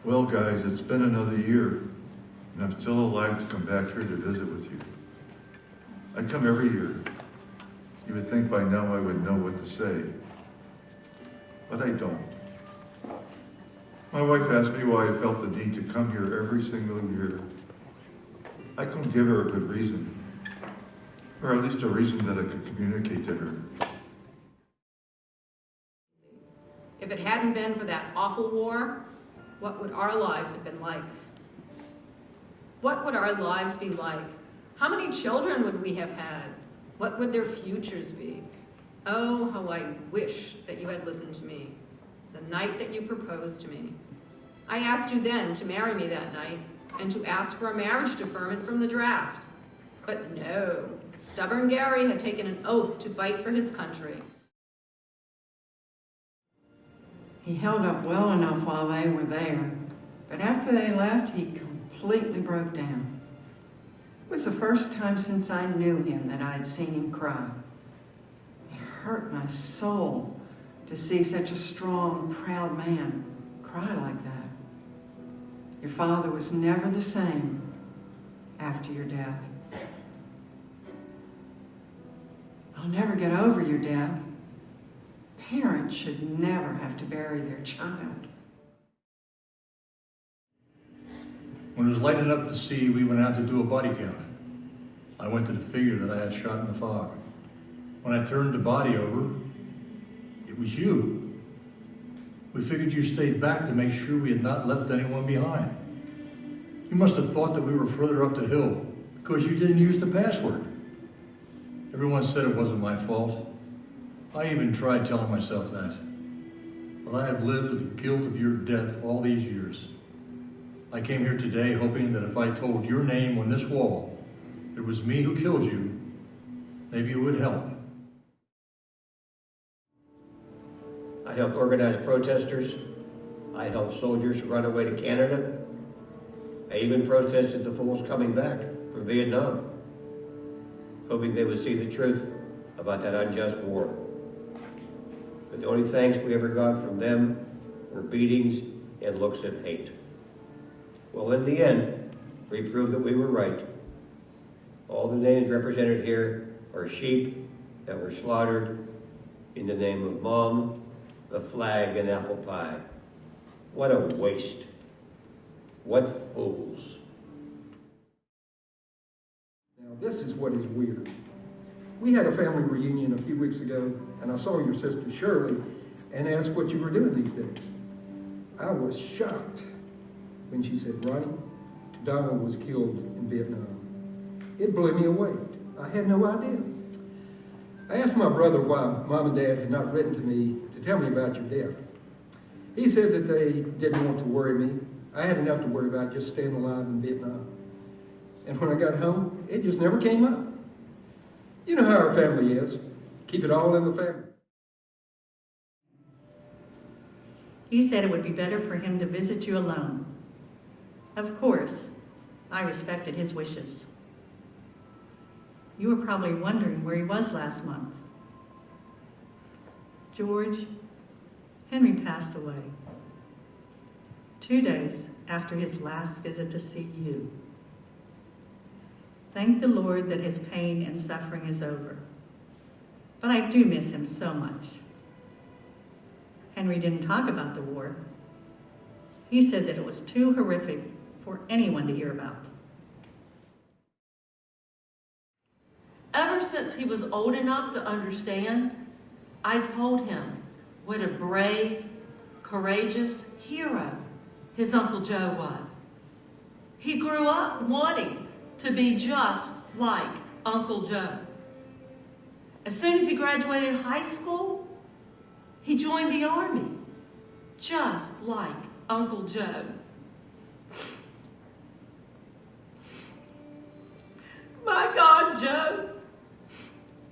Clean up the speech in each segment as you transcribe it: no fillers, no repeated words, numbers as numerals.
Well, guys, it's been another year, and I'm still alive to come back here to visit with you. I come every year. You would think by now I would know what to say, but I don't. My wife asked me why I felt the need to come here every single year. I couldn't give her a good reason, or at least a reason that I could communicate to her. If it hadn't been for that awful war, what would our lives have been like? What would our lives be like? How many children would we have had? What would their futures be? Oh, how I wish that you had listened to me the night that you proposed to me. I asked you then to marry me that night and to ask for a marriage deferment from the draft. But no, stubborn Gary had taken an oath to fight for his country. He held up well enough while they were there, but after they left, he completely broke down. It was the first time since I knew him that I'd seen him cry. It hurt my soul to see such a strong, proud man cry like that. Your father was never the same after your death. I'll never get over your death. Parents should never have to bury their child. When it was light enough to see, we went out to do a body count. I went to the figure that I had shot in the fog. When I turned the body over, it was you. We figured you stayed back to make sure we had not left anyone behind. You must have thought that we were further up the hill because you didn't use the password. Everyone said it wasn't my fault. I even tried telling myself that. But I have lived with the guilt of your death all these years. I came here today hoping that if I told your name on this wall, it was me who killed you, maybe it would help. I helped organize protesters. I helped soldiers run away to Canada. I even protested the fools coming back from Vietnam, hoping they would see the truth about that unjust war. But the only thanks we ever got from them were beatings and looks of hate. Well, in the end, we proved that we were right. All the names represented here are sheep that were slaughtered in the name of Mom, the flag, and apple pie. What a waste. What fools. Now, this is what is weird. We had a family reunion a few weeks ago, and I saw your sister Shirley and asked what you were doing these days. I was shocked when she said, Ronnie, Donald was killed in Vietnam. It blew me away. I had no idea. I asked my brother why Mom and Dad had not written to me to tell me about your death. He said that they didn't want to worry me. I had enough to worry about just staying alive in Vietnam. And when I got home, it just never came up. You know how our family is. Keep it all in the family. He said it would be better for him to visit you alone. Of course, I respected his wishes. You were probably wondering where he was last month. George, Henry passed away 2 days after his last visit to see you. Thank the Lord that his pain and suffering is over. But I do miss him so much. Henry didn't talk about the war. He said that it was too horrific for anyone to hear about. Ever since he was old enough to understand, I told him what a brave, courageous hero his Uncle Joe was. He grew up wanting to be just like Uncle Joe. As soon as he graduated high school, he joined the Army, just like Uncle Joe. My God, Joe,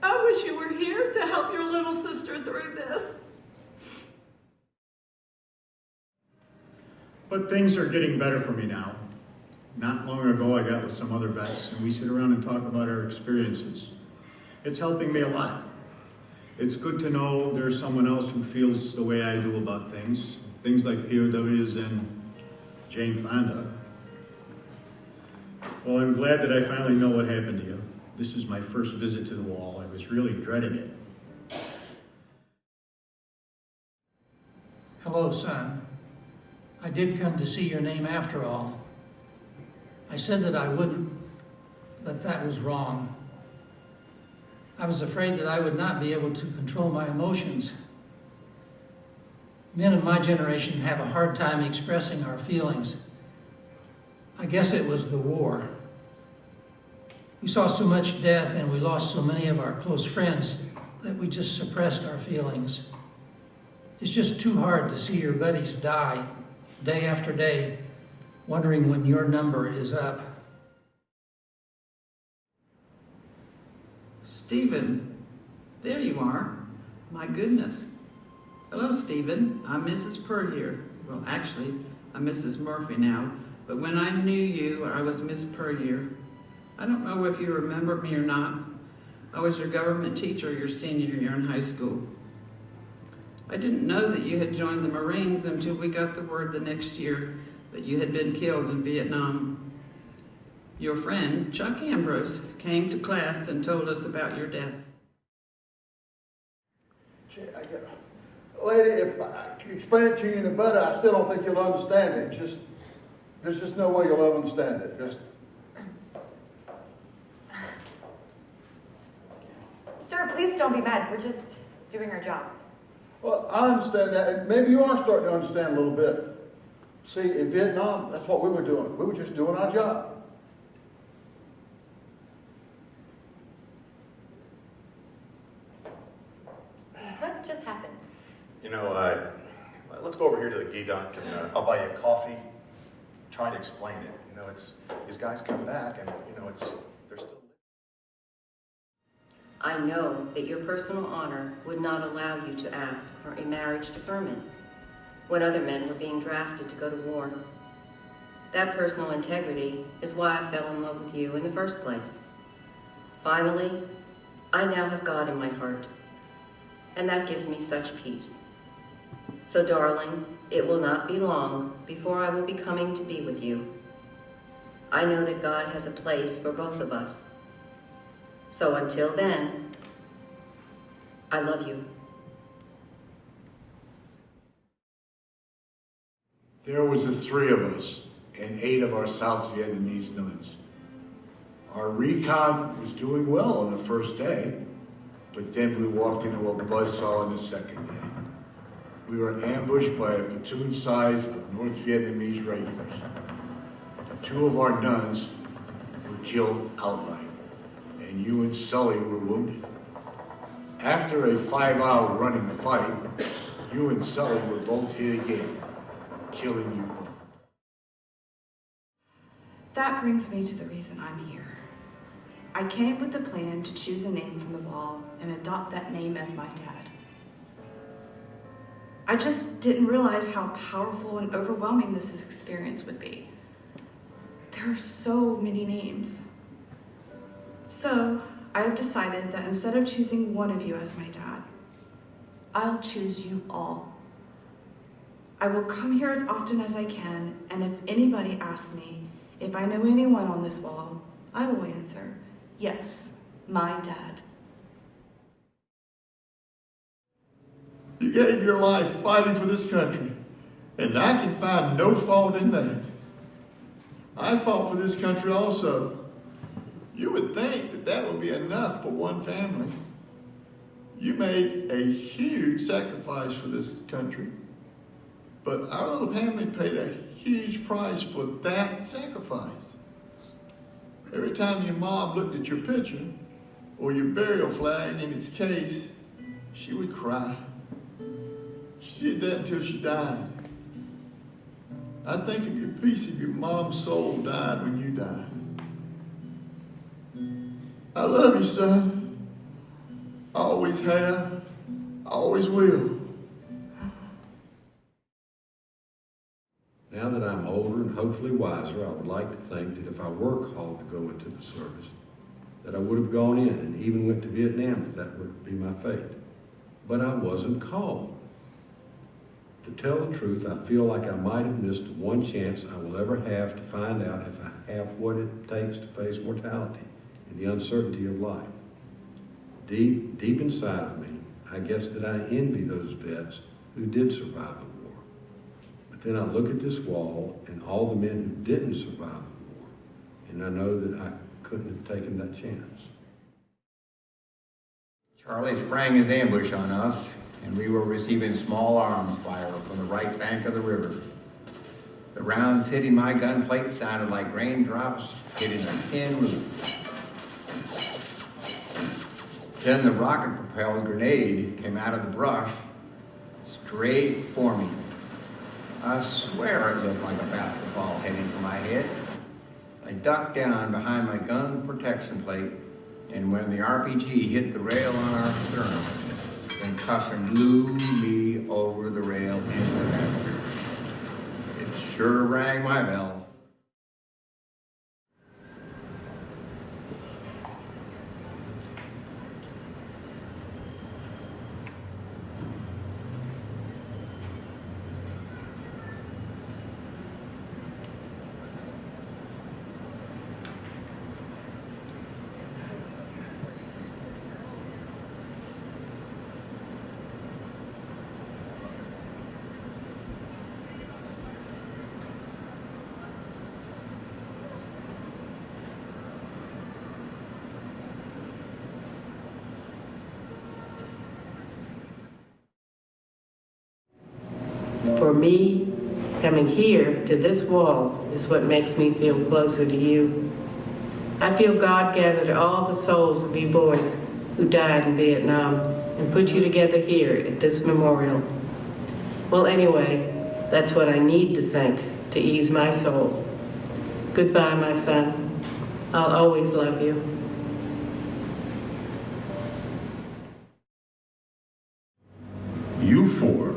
I wish you were here to help your little sister through this. But things are getting better for me now. Not long ago, I got with some other vets, and we sit around and talk about our experiences. It's helping me a lot. It's good to know there's someone else who feels the way I do about things like POWs and Jane Fonda. Well, I'm glad that I finally know what happened to you. This is my first visit to the wall. I was really dreading it. Hello, son. I did come to see your name after all. I said that I wouldn't, but that was wrong. I was afraid that I would not be able to control my emotions. Men of my generation have a hard time expressing our feelings. I guess it was the war. We saw so much death and we lost so many of our close friends that we just suppressed our feelings. It's just too hard to see your buddies die day after day, wondering when your number is up. Stephen, there you are. My goodness. Hello, Stephen. I'm Mrs. Puryear. Well, actually, I'm Mrs. Murphy now, but when I knew you, I was Miss Puryear. I don't know if you remember me or not. I was your government teacher your senior year in high school. I didn't know that you had joined the Marines until we got the word the next year that you had been killed in Vietnam. Your friend, Chuck Ambrose, came to class and told us about your death. Lady, if I can explain it to you in a better, I still don't think you'll understand it. There's just no way you'll understand it. Sir, please don't be mad. We're just doing our jobs. Well, I understand that, and maybe you are starting to understand a little bit. See, in Vietnam, that's what we were doing. We were just doing our job. What just happened? You know, let's go over here to the Geedunk and I'll buy you a coffee. Try to explain it. You know, it's these guys come back and, you know, they're still. I know that your personal honor would not allow you to ask for a marriage deferment when other men were being drafted to go to war. That personal integrity is why I fell in love with you in the first place. Finally, I now have God in my heart, and that gives me such peace. So, darling, it will not be long before I will be coming to be with you. I know that God has a place for both of us. So until then, I love you. There was the three of us and 8 of our South Vietnamese nuns. Our recon was doing well on the first day, but then we walked into a buzzsaw on the second day. We were ambushed by a platoon size of North Vietnamese regulars. 2 of our nuns were killed outright, and you and Sully were wounded. After a 5-hour running fight, you and Sully were both hit again, killing you both. That brings me to the reason I'm here. I came with the plan to choose a name from the wall and adopt that name as my dad. I just didn't realize how powerful and overwhelming this experience would be. There are so many names. So, I have decided that instead of choosing one of you as my dad, I'll choose you all. I will come here as often as I can, and if anybody asks me if I know anyone on this wall, I will answer, yes, my dad. You gave your life fighting for this country, and I can find no fault in that. I fought for this country also. You would think that that would be enough for one family. You made a huge sacrifice for this country, but our little family paid a huge price for that sacrifice. Every time your mom looked at your picture or your burial flag in its case, she would cry. She did that until she died. I think a good piece of your mom's soul died when you died. I love you, son. I always have. I always will. Now that I'm older and hopefully wiser, I would like to think that if I were called to go into the service, that I would have gone in and even went to Vietnam if that would be my fate. But I wasn't called. To tell the truth, I feel like I might have missed the one chance I will ever have to find out if I have what it takes to face mortality and the uncertainty of life. Deep inside of me, I guess that I envy those vets who did survive the war. But then I look at this wall and all the men who didn't survive the war, and I know that I couldn't have taken that chance. Charlie sprang his ambush on us, and we were receiving small arms fire from the right bank of the river. The rounds hitting my gun plate sounded like raindrops hitting a tin roof. Then the rocket-propelled grenade came out of the brush, straight for me. I swear it looked like a basketball heading for my head. I ducked down behind my gun protection plate, and when the RPG hit the rail on our stern, the concussion blew me over the rail into the river. It sure rang my bell. For me, coming here to this wall is what makes me feel closer to you. I feel God gathered all the souls of you boys who died in Vietnam and put you together here at this memorial. Well, anyway, that's what I need to think to ease my soul. Goodbye, my son. I'll always love you. You four,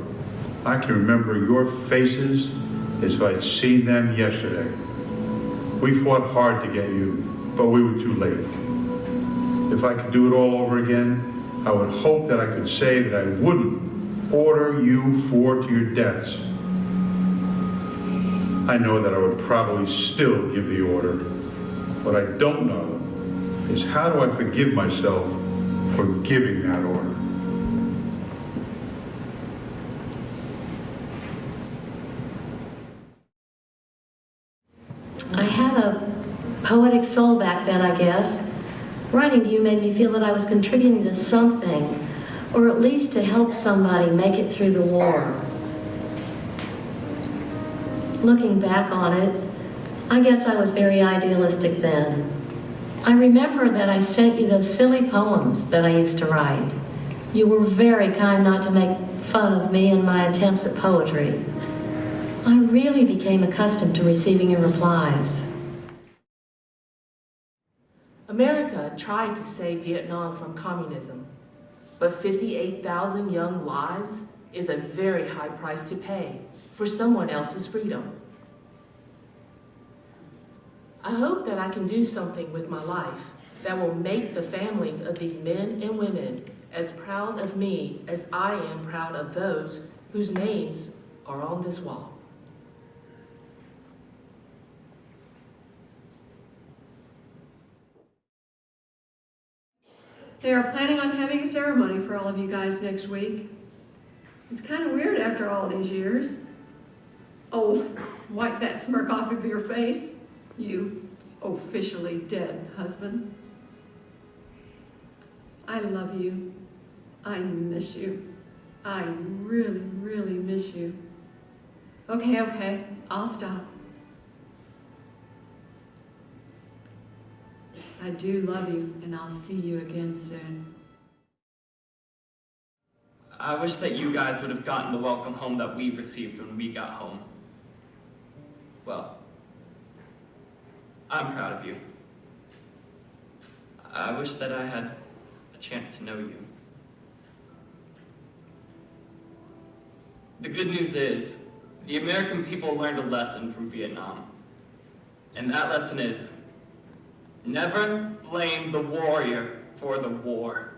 I can remember your faces as if I'd seen them yesterday. We fought hard to get you, but we were too late. If I could do it all over again, I would hope that I could say that I wouldn't order you four to your deaths. I know that I would probably still give the order. What I don't know is how do I forgive myself for giving that order? I had a poetic soul back then, I guess. Writing to you made me feel that I was contributing to something, or at least to help somebody make it through the war. Looking back on it, I guess I was very idealistic then. I remember that I sent you those silly poems that I used to write. You were very kind not to make fun of me and my attempts at poetry. I really became accustomed to receiving your replies. America tried to save Vietnam from communism, but 58,000 young lives is a very high price to pay for someone else's freedom. I hope that I can do something with my life that will make the families of these men and women as proud of me as I am proud of those whose names are on this wall. They are planning on having a ceremony for all of you guys next week. It's kind of weird after all these years. Oh, wipe that smirk off of your face, you officially dead husband. I love you. I miss you. I really, really miss you. Okay, I'll stop. I do love you, and I'll see you again soon. I wish that you guys would have gotten the welcome home that we received when we got home. Well, I'm proud of you. I wish that I had a chance to know you. The good news is, the American people learned a lesson from Vietnam. And that lesson is, never blame the warrior for the war.